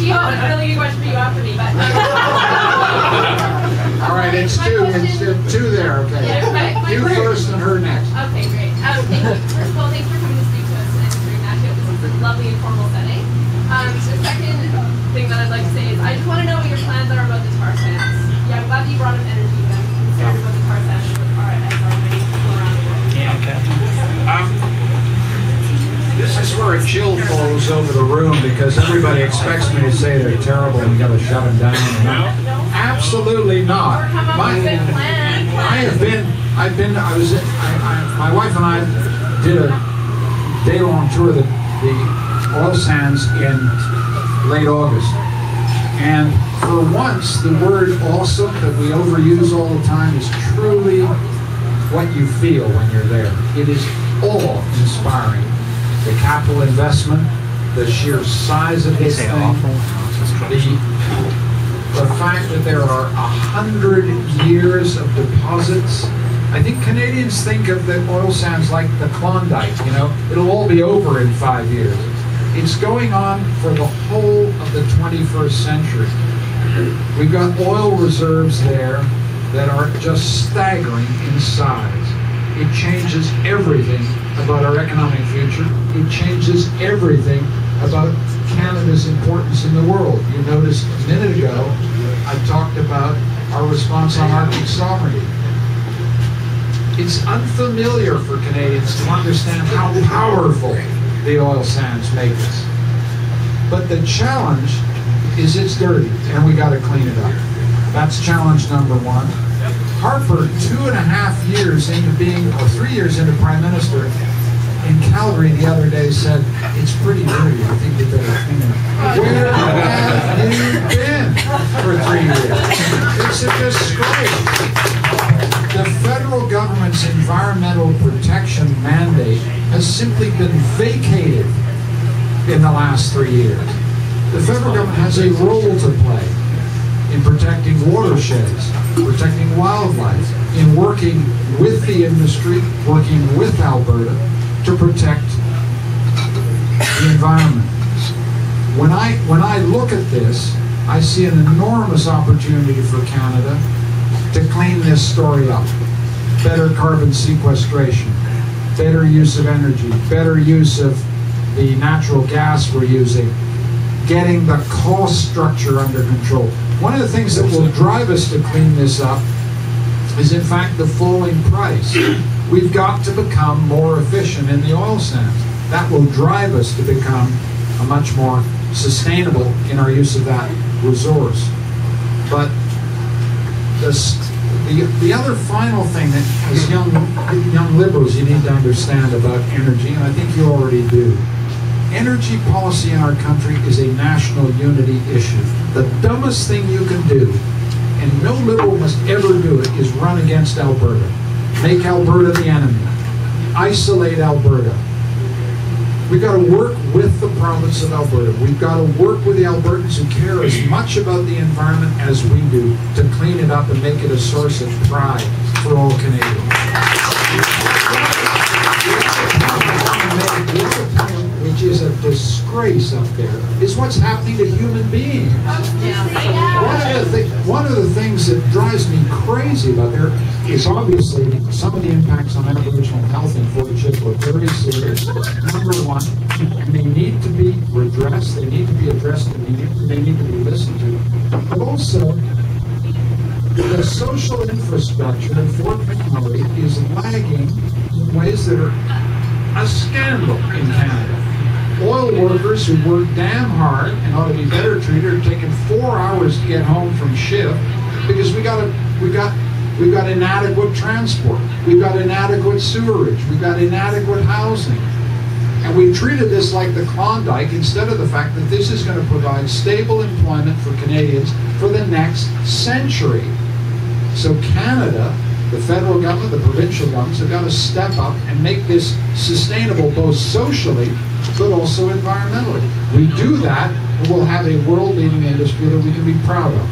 she had a really good question for you after me, but. All right, it's two there, okay. Yeah, okay. You first and her next. Okay, great. Thank you. First of all, thanks for coming to speak to us tonight, Mr. Ignatieff. This is a lovely informal setting. The second thing that I'd like to say is I just want to know what your plans are about the tar sands. Yeah, I'm glad that you brought up energy, but I'm concerned about the tar sands with our many people around the world. Yeah, okay. This is where a chill falls over the room because everybody expects me to say they're terrible and you got to shut them down. Absolutely not. My wife and I did a day-long tour of the oil sands in late August. And for once, the word awesome that we overuse all the time is truly what you feel when you're there. It is awe-inspiring. The capital investment, the sheer size of this thing, the fact that there are 100 years of deposits. I think Canadians think of the oil sands like the Klondike, you know, it'll all be over in 5 years. It's going on for the whole of the 21st century. We've got oil reserves there that are just staggering in size. It changes everything about our economic future. It changes everything about Canada's importance in the world. You noticed a minute ago, I talked about our response on Arctic sovereignty. It's unfamiliar for Canadians to understand how powerful the oil sands make us. But the challenge is it's dirty, and we got to clean it up. That's challenge number one. Harper, 2.5 years into being, or 3 years into Prime Minister, in Calgary the other day said, it's pretty dirty, I think we better clean it up. Where have you been for 3 years? It's a disgrace. The federal government's environmental protection mandate has simply been vacated in the last 3 years. The federal government has a role to play in protecting watersheds, protecting wildlife, in working with the industry, working with Alberta to protect the environment. When I look at this, I see an enormous opportunity for Canada to clean this story up. Better carbon sequestration, better use of energy, better use of the natural gas we're using, getting the cost structure under control. One of the things that will drive us to clean this up is in fact the falling price. We've got to become more efficient in the oil sands. That will drive us to become a much more sustainable in our use of that resource. But the other final thing that as young liberals you need to understand about energy, and I think you already do, energy policy in our country is a national unity issue. The dumbest thing you can do, and no liberal must ever do it, is run against Alberta. Make Alberta the enemy. Isolate Alberta. We've got to work with the province of Alberta. We've got to work with the Albertans who care as much about the environment as we do to clean it up and make it a source of pride for all Canadians. Which is a disgrace up there, is what's happening to human beings. One of the things that drives me crazy about there is obviously some of the impacts on Aboriginal health and forage are very serious. Number one, and they need to be redressed, they need to be addressed, and they need to be listened to. But also, the social infrastructure in Fort McMurray is lagging in ways that are a scandal in Canada. Oil workers who work damn hard and ought to be better treated are taking 4 hours to get home from shift because we got inadequate transport, we've got inadequate sewerage, we've got inadequate housing. And we've treated this like the Klondike instead of the fact that this is going to provide stable employment for Canadians for the next century. So Canada, the federal government, the provincial governments have got to step up and make this sustainable both socially but also environmentally. We do that and we'll have a world-leading industry that we can be proud of.